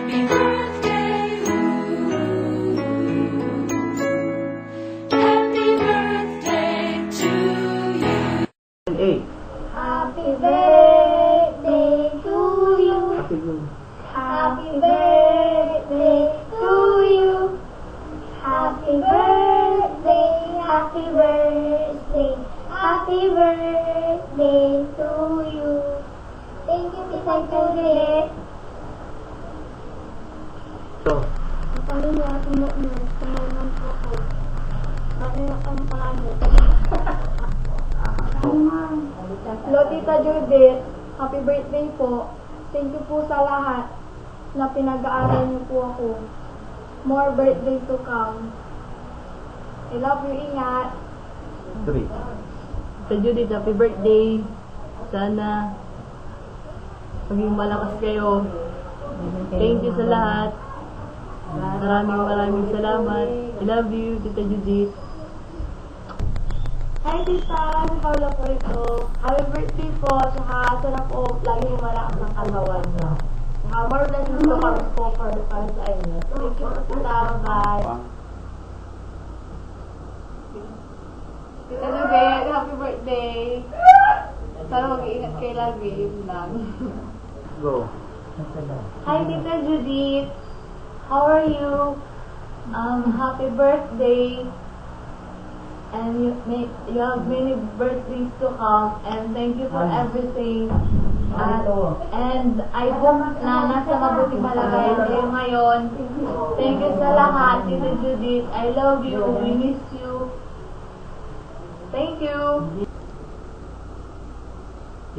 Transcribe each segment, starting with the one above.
Happy birthday, happy birthday to you. Happy birthday to you. Happy birthday to you. Happy birthday, happy birthday, happy birthday to you. Thank you, Tita Judith. Paano niya tumok mo? Tumaman po ako. Paano niya kang paano? Hello, Tita Judith. Happy birthday po. Thank you po sa lahat na pinag-aaral niyo po ako. More birthday to come. I love you, ingat. Tita Judith, happy birthday. Sana maging malakas kayo. Thank you sa lahat. Maraming salamat. I love you, Tita Judith. Hi, Tita. Si Paula po ito. Happy birthday po. Saka sana po lagi mo malakas ng kalbawan niyo. Saka more blessings to come po para sa inyo. Thank you po, Tita. Bye. Tita Judith, happy birthday. Sana mag-iingat kayo lagi. Yun lang. Go. Hi, Tita Judith. How are you? Happy birthday. And you have many birthdays to come. And thank you for everything. And I hope na nasa mabuting malagayan kayo ngayon. Thank you sa lahat, Tita Judith. I love you. We miss you. Thank you.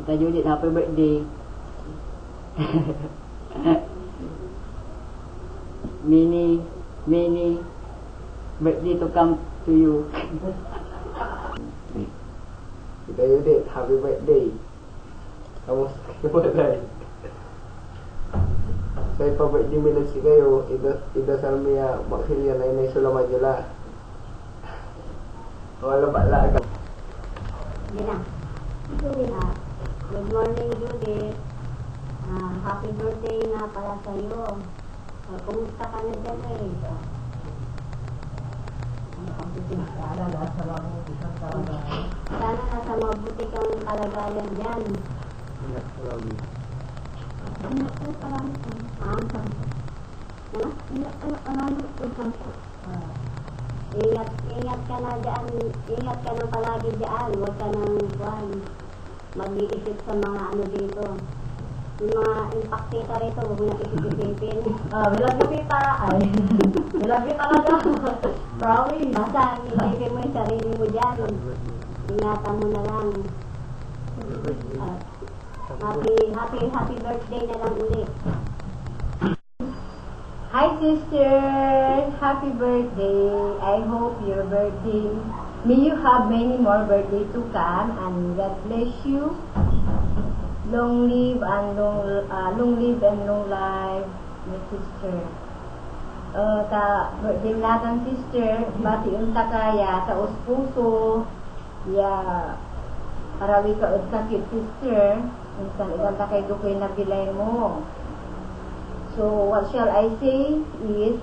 Tita Judith, happy birthday. Many birthday to come to you. Tita Judith, happy birthday. Kamusta kayo malay? Sa ipa-birthday minutes kayo, idasal miya, maksilya na inay sulaman nila. Wala ba laga? Good morning, Judith. Happy birthday nga pala sa iyo. Kumusta ka na dyan eh? Sana nasa mabuti kang kalagayan dyan. Ingat ka na dyan. Ingat ka na palagi dyan. Huwag ka nang mag-iisip sa mga ano dito. Yung mga impactita rito, huwag mo na isipin. Love you, Tita. Love you talaga. Promise. Basta isipin mo yung sarili mo dyan. Ingatan mo na lang. Happy birthday na lang ulit. Hi sister! Happy birthday! I hope your birthday, may you have many more birthday to come and God bless you. Long live and long life, my sister. Ta birthday natin sister, bati unta kaya sa uspuso, ya parawi ka ud sakit sister, minsan ilan ta kay dukoy na bilay mo. So what shall I say is,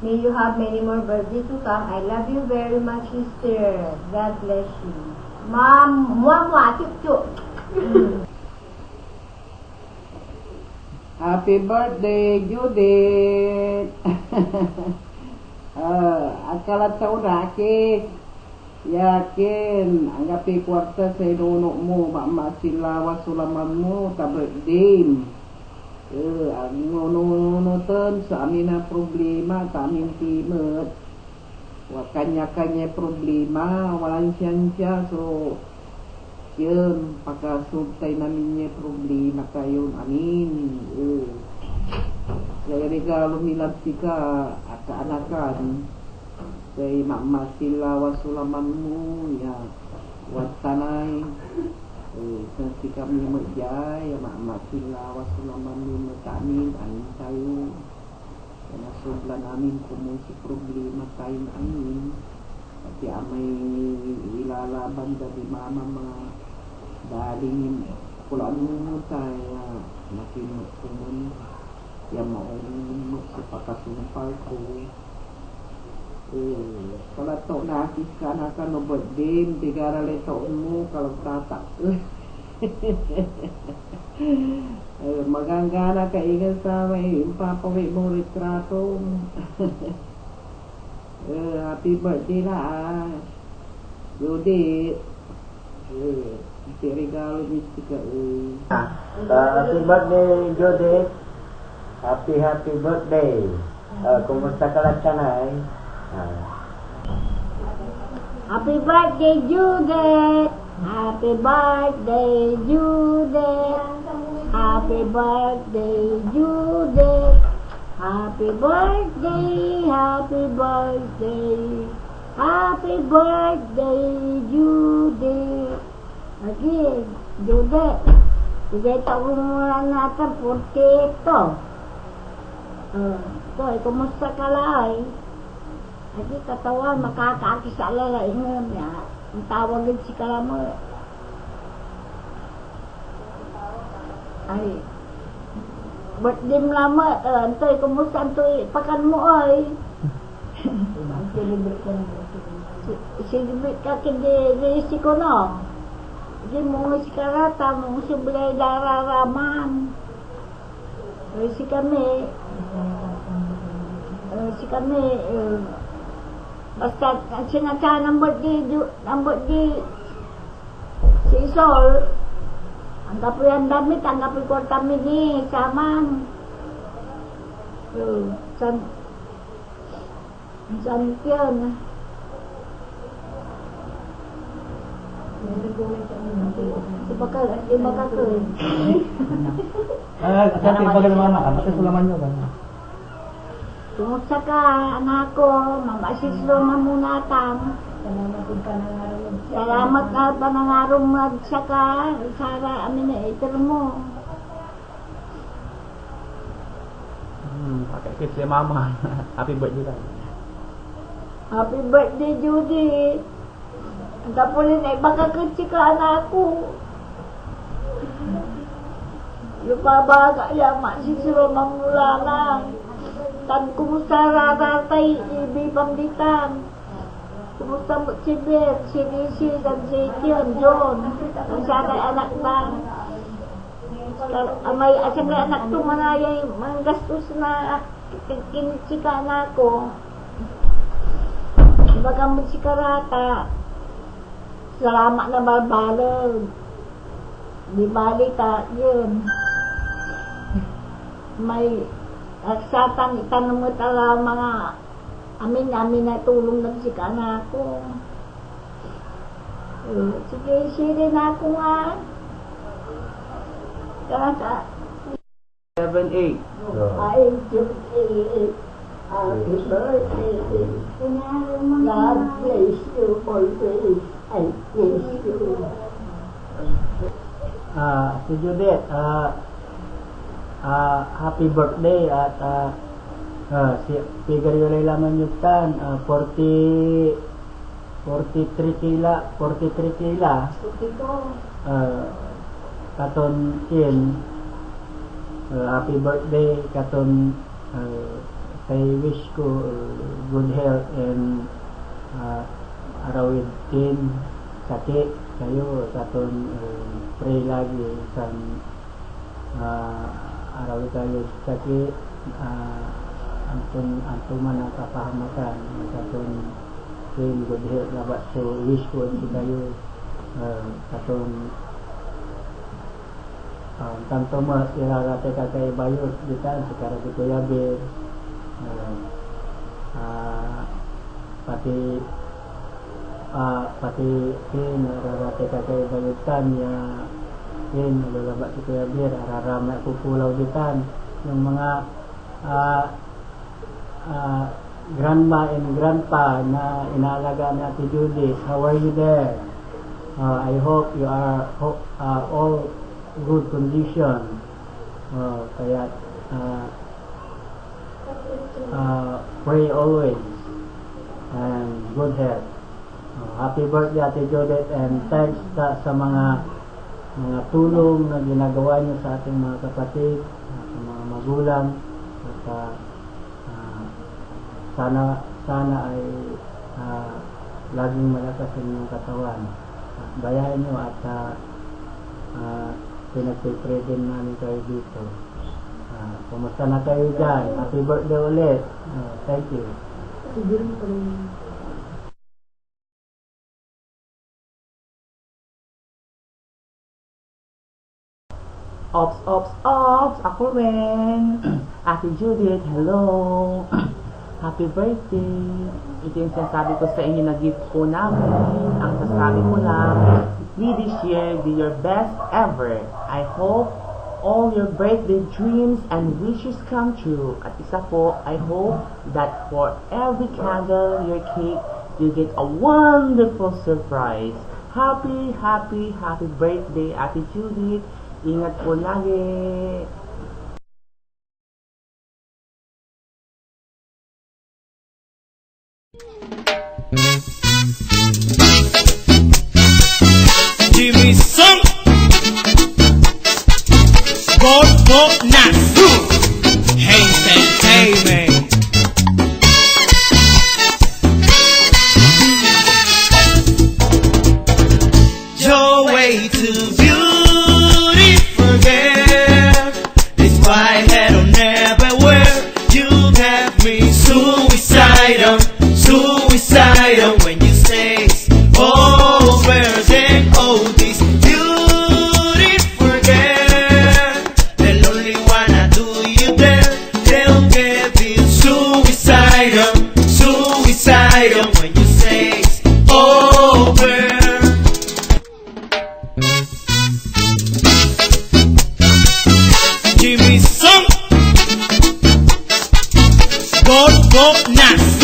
may you have many more birthday to come. I love you very much sister. God bless you. Mom, mwah, chup. Happy birthday, Judith! Akalat sa unake, yakin, ang gapi kwarta sa inuno mo, mamaasilawa sulaman mo, ta birthday. Ang nununutan sa amin na problema, sa amin timot. Wag kanya-kanya problema, walang siya. So, yun, pagkasuntay namin niya problema kayo, amin. Kaya regalo nila ka at kaanakan. Kaya mama sila wasulaman mo, ya, wat tanay. Kasi kami magyay, mama sila wasulaman mo matamin, amin tayo. Kaya nasubla namin kung si problema tayo amin. Kasi amay ilalaban dari mama mga daling pulaan mo tayo makinot ko mo Yang mau sepakasumpal ko. Kalau tok nakiskan akan no birthday, tigara le tok mo kalau tatak. Magangana ka igan sa may ipapawi mong retrato. Happy birthday na Judith. Iti regalo mistika. Happy birthday, Judith. Happy birthday. Kumusta ka lang sanay? Happy birthday, Judith! Happy birthday, Judith! Happy birthday, Judith! Happy birthday, happy birthday, happy birthday, Judith! Again, Judith. Sige, taon muna natin, 48 to. Toy, kumusta ka lang? Lagi katawan, makakaakisala ingon niya. Ang tawagin si Kalamo. Ay, birthday mo lama. Antoy, kumusta Antoy? Pakan mo ay. Celebrate ka kindi si ko no. Hindi mo nga si Karata, mo si Bilay Dararaman. Si kami, basta sinasya ng birthday si Isol, ang kapoy ang damit, ang kapoy ko kami ni Saman. San yun? Di ba ka ko? Kasi pag naman kasi sulaman nyo ba? Kumusta ka, anak ko? Mama-asislo mamunatang. Salamat na panangarong magsaka. Sara, amin na iter mo. Pakai kiss ya mama. Happy birthday lang. Happy birthday, Judy. Ang kapulit ay baka kutsi ka, anak ko. Yung pabaga, masisiro mamulalang. Tan kumusta raratay, ibi pamditan. Kumusta mo si Beth, si Lizzie, dan si Tion, John. Ang sanay anak na. May asang anak to manayay, manggastos na kinisika na ko. Baga mo si Karata. Salamat na balbalag. Di balita, yun. May aksatan itanong mo tala mga amin na tulong na si kana ko. Sige na ako nga. Kaya sa 7-8. ay happy birthday. God bless you always. I bless you. Si Judith, happy birthday at si Pigaryolay laman yutan 43 kila katon kin happy birthday katon kay wish ko good health and arawid kin sakit kayo katon pray lagi san arawid kayo sakit antun man ang kapahamakan katon kin good health labat so wish ko kayo katon tanto mas irarate kakay bayot ditan sekarang di Kuya Bir pati kin irarate kakay bayotan ya kin lalabat si Kuya Bir ararama pupulau ditan yung mga grandma and grandpa na inaalaga ni Ate Judith. How are you there? I hope you are all good condition. Kaya pray always and good health. Happy birthday Ate Judith and thanks sa mga tulong na ginagawa niyo sa ating mga kapatid, sa mga magulang sana ay laging malakas ang inyong katawan. Bayahin nyo at pinagpipray din namin kayo dito. Kumusta na kayo dyan? Happy birthday ulit. Thank you. Ops, ako rin. Ate Judith, hello. Happy birthday. Ito yung sinasabi ko sa inyo na gift po namin. Ang sasabi ko lang, may this year be your best ever. I hope all your birthday dreams and wishes come true. At isa po, I hope that for every candle your cake, you get a wonderful surprise. Happy birthday, Ate Judith. Ingat po lagi. Jimmy Song Gold Nasu Hayes Entertainment. You're way too beautiful, girl. Despite head on everywhere, you have me suicidal when you say over. Then oh, this beautiful girl, the lonely one I do you there, they'll get you suicidal when you say over. Jimmy Song Gold Nas